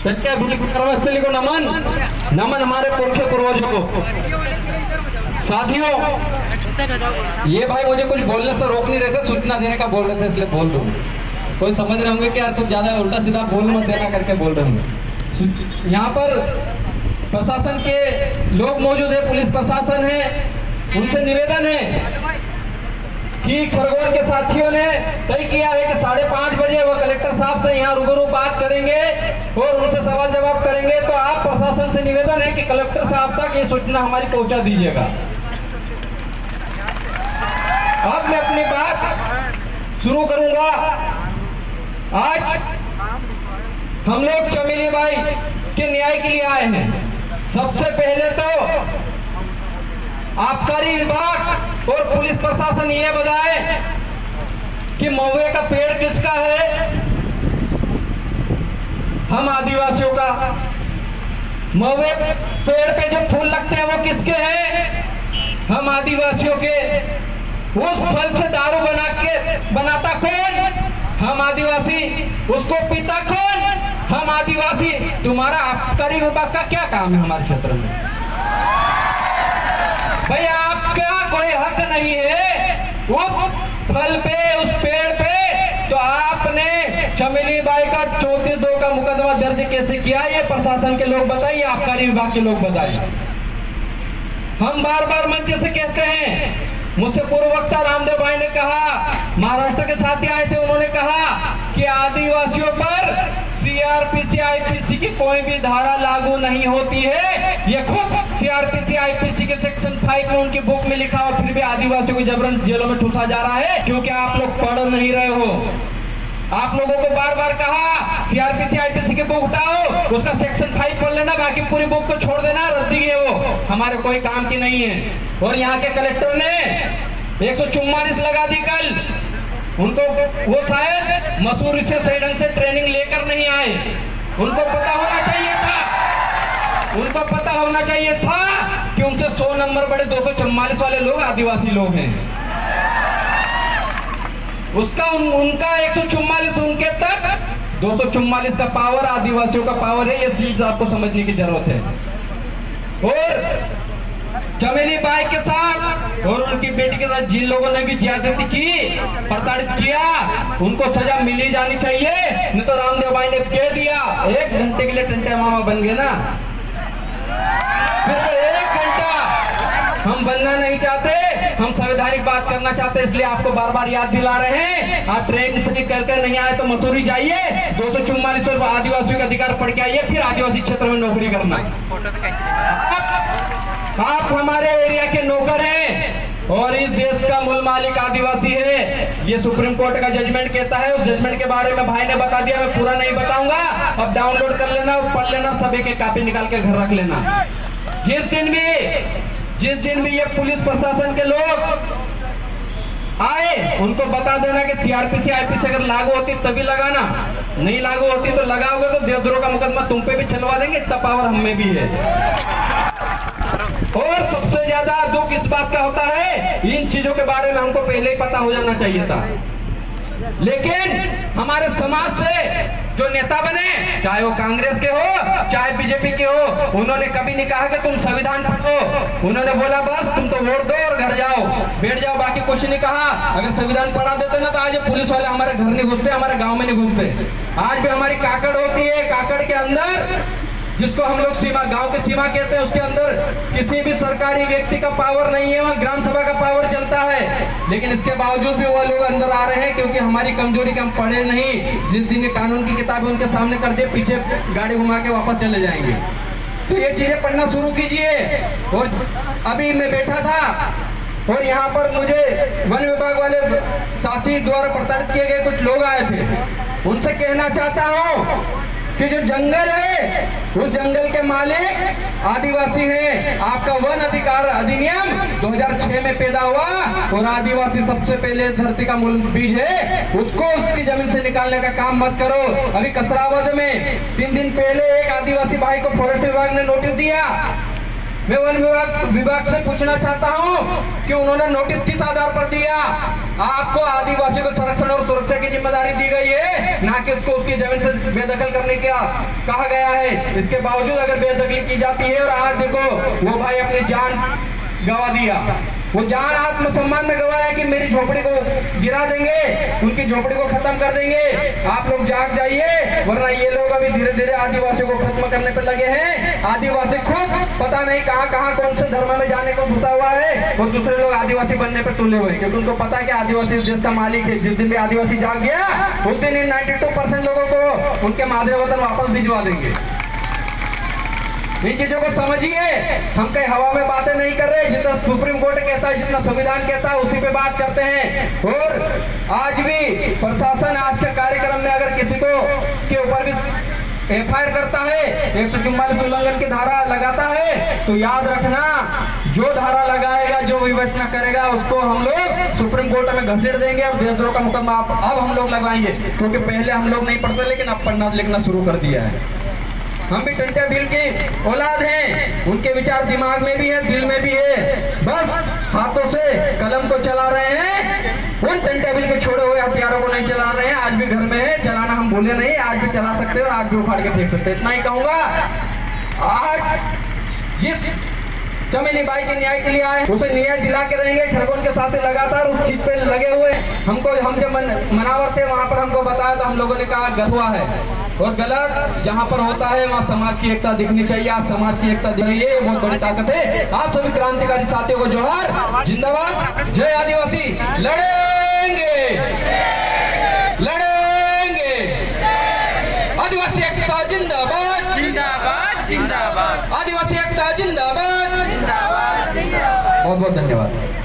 सत्या भूमिस्थली को नमन, नमन हमारे पुरखे पूर्वजों को। साथियों, ये भाई मुझे कुछ बोलने से रोक नहीं रहे थे, सूचना देने का बोल रहे थे, इसलिए बोल दूं। कोई समझ रहे होंगे कि यार कुछ ज्यादा उल्टा सीधा बोल मत देना करके बोल रहे होंगे। यहाँ पर प्रशासन के लोग मौजूद है, पुलिस प्रशासन है, उनसे निवेदन है कि खरगोन के साथियों ने तय किया है कि 5:30 बजे वो कलेक्टर साहब से यहाँ रूबरू बात करेंगे और उनसे सवाल जवाब करेंगे। तो आप प्रशासन से निवेदन है कि कलेक्टर साहब तक ये सूचना हमारी पहुंचा दीजिएगा। अब मैं अपनी बात शुरू करूंगा। आज हम लोग चमेली बाई के न्याय के लिए आए हैं। सबसे पहले तो आबकारी विभाग और पुलिस प्रशासन ये बताए कि महुए का पेड़ किसका है? हम आदिवासियों का। महुए पेड़ पे जो फूल लगते हैं वो किसके हैं? हम आदिवासियों के। उस फल से दारू बनाता कौन? हम आदिवासी। उसको पीता कौन? हम आदिवासी। तुम्हारा आबकारी विभाग का क्या काम है हमारे क्षेत्र में? भाई आपका कोई हक नहीं है उस फल पे, उस पेड़ पे। तो आपने चमेली बाई का 34(2) का मुकदमा दर्ज कैसे किया? ये प्रशासन के लोग बताइए, आबकारी विभाग के लोग बताइए। हम बार बार मंच से कहते हैं, मुझसे पूर्व वक्ता रामदेव भाई ने कहा, महाराष्ट्र के साथी आए थे, उन्होंने कहा कि आदिवासियों पर सीआरपीसी आईपीसी की कोई भी धारा लागू नहीं होती है। ये खुद सीआरपीसी आईपीसी के सेक्शन 5 में उनकी बुक में लिखा, और फिर भी आदिवासियों को जबरन जेलों में ठूसा जा रहा है क्योंकि आप लोग पढ़ नहीं रहे हो। आप लोगों को बार बार कहा सीआरपीसी आईपीसी की बुक उठाओ, उसका सेक्शन 5 पढ़ लेना, बाकी पूरी बुक को छोड़ देना, रद्दी है वो, हमारे कोई काम की नहीं है। और यहाँ के कलेक्टर ने 144 लगा दी कल। उनको वो शायद मसूरी से सही ढंग से ट्रेनिंग लेकर नहीं आए। उनको पता होना चाहिए था, उनको पता होना चाहिए था कि उनसे 100 नंबर बड़े 244 वाले लोग आदिवासी लोग हैं। उसका उनका 144 उनके तक 244 का पावर आदिवासियों का पावर है। ये चीज आपको समझने की जरूरत है। और चमेली बाई के साथ और उनकी बेटी के साथ जिन लोगों ने भी ज्यादती की, प्रताड़ित किया, उनको सजा मिली जानी चाहिए। नहीं तो रामदेव भाई ने कह दिया 1 घंटे के लिए टंटे मामा बन गए ना, सिर्फ 1 घंटा। हम बनना नहीं चाहते, हम संवैधानिक बात करना चाहते, इसलिए आपको बार बार याद दिला रहे हैं। आप ट्रेन से करके नहीं आए तो मसूरी जाइए, 244 आदिवासियों का अधिकार पढ़ के आइए, फिर आदिवासी क्षेत्र में नौकरी करना। आप हमारे एरिया के नौकर हैं और इस देश का मूल मालिक आदिवासी है। ये सुप्रीम कोर्ट का जजमेंट कहता है। उस जजमेंट के बारे में भाई ने बता दिया, मैं पूरा नहीं बताऊंगा। अब डाउनलोड कर लेना और पढ़ लेना, सभी के कॉपी निकाल के घर रख लेना। जिस दिन भी ये पुलिस प्रशासन के लोग आए, उनको बता देना कि सीआरपीसी आईपीसी अगर लागू होती तभी लगाना, नहीं लागू होती तो लगाओगे तो देशद्रोह का मुकदमा तुम पे भी चलवा देंगे। इतना पावर हम में भी है। और सबसे ज्यादा दुख इस बात का होता है, इन चीजों के बारे में हमको पहले ही पता हो जाना चाहिए था। लेकिन हमारे समाज से जो नेता बने, चाहे वो कांग्रेस के हो चाहे बीजेपी के हो, उन्होंने कभी नहीं कहा कि तुम संविधान पढ़ो। उन्होंने बोला बस तुम तो वोट दो और घर जाओ, बैठ जाओ, बाकी कुछ नहीं कहा। अगर संविधान पढ़ा देते ना तो आज पुलिस वाले हमारे घर नहीं घुसते, हमारे गांव में नहीं घुसते। आज भी हमारी काकड़ होती है, काकड़ के अंदर, जिसको हम लोग सीमा, गांव की सीमा कहते हैं, उसके अंदर किसी भी सरकारी व्यक्ति का पावर नहीं है, वहाँ ग्राम सभा का पावर चलता है। लेकिन इसके बावजूद भी वो लोग अंदर आ रहे हैं क्योंकि हमारी कमजोरी के हम पढ़े नहीं। जिस दिन कानून की किताबें उनके सामने कर दे, पीछे गाड़ी घुमा के वापस चले जाएंगे। तो ये चीजें पढ़ना शुरू कीजिए। और अभी मैं बैठा था और यहाँ पर मुझे वन विभाग वाले साथी द्वारा प्रताड़ित किए गए कुछ लोग आए थे। उनसे कहना चाहता हूँ कि जो जंगल है, उस जंगल के मालिक आदिवासी हैं। आपका वन अधिकार अधिनियम 2006 में पैदा हुआ और आदिवासी सबसे पहले धरती का मूल बीज है। उसको उसकी जमीन से निकालने का काम मत करो। अभी कसरावद में 3 दिन पहले एक आदिवासी भाई को फॉरेस्ट विभाग ने नोटिस दिया मैं वन विभाग से पूछना चाहता हूं कि उन्होंने नोटिस किस आधार पर दिया? आपको आदिवासी को संरक्षण और सुरक्षा की जिम्मेदारी दी गई है, ना कि उसको उसकी जमीन से बेदखल करने का कहा गया है। इसके बावजूद अगर बेदखली की जाती है, और आज देखो वो भाई अपनी जान गंवा दिया, वो जान आत्मसम्मान में गवाया कि मेरी झोपड़ी को गिरा देंगे, उनकी झोपड़ी को खत्म कर देंगे। आप लोग जाग जाइए, वरना ये लोग अभी धीरे धीरे आदिवासी को खत्म करने पर लगे हैं। आदिवासी खुद पता नहीं कहां कहां कौन से धर्म में जाने को घुसा हुआ है, और दूसरे लोग आदिवासी बनने पर तुले हुए, क्योंकि उनको पता है कि आदिवासी इस देश का मालिक है। जिस दिन भी आदिवासी जाग गया, उस दिन इन 92% लोगों को उनके मादरे वतन वापस भिजवा देंगे। इन चीजों को समझिए। हम कहीं हवा में बातें नहीं कर रहे, जितना सुप्रीम कोर्ट कहता है, जितना संविधान कहता है, उसी पे बात करते हैं। और आज भी प्रशासन आज के कार्यक्रम में अगर किसी को के ऊपर भी FIR करता है, 144 उल्लंघन की धारा लगाता है, तो याद रखना, जो धारा लगाएगा, जो विवेचना करेगा, उसको हम लोग सुप्रीम कोर्ट में घसीट देंगे और देशद्रोह का मुकदमा अब हम लोग लगाएंगे। क्योंकि पहले हम लोग नहीं पढ़ते, लेकिन अब पढ़ना लिखना शुरू कर दिया है। हम भी टंटे बिल की औलाद हैं, उनके विचार दिमाग में भी है, दिल में भी है, बस हाथों से कलम को चला रहे हैं। उन टंटे बिल के छोड़े हुए हथियारों को नहीं चला रहे हैं। आज भी घर में है, चलाना हम भूले नहीं, आज भी चला सकते हैं और आज भी उखाड़ के फेंक सकते हैं। इतना ही कहूंगा। आज जिस चमेली बाई के न्याय के लिए आए, उसे न्याय दिला के रहेंगे। खरगोन के साथ लगातार उस चीज पे लगे हुए। हम जब मनावर थे, वहां पर हमको बताया तो हम लोगों ने कहा गधुआ है, और गलत जहां पर होता है वहां समाज की एकता दिखनी चाहिए। आज समाज की एकता दिख रही है, बहुत बड़ी ताकत है। आप सभी क्रांतिकारी साथियों को जोहार, जिंदाबाद, जय आदिवासी। लड़ेंगे लड़ेंगे, आदिवासी एकता जिंदाबाद जिंदाबाद जिंदाबाद, आदिवासी एकता जिंदाबाद। जिंदाबाद जिंदाबाद। बहुत बहुत धन्यवाद।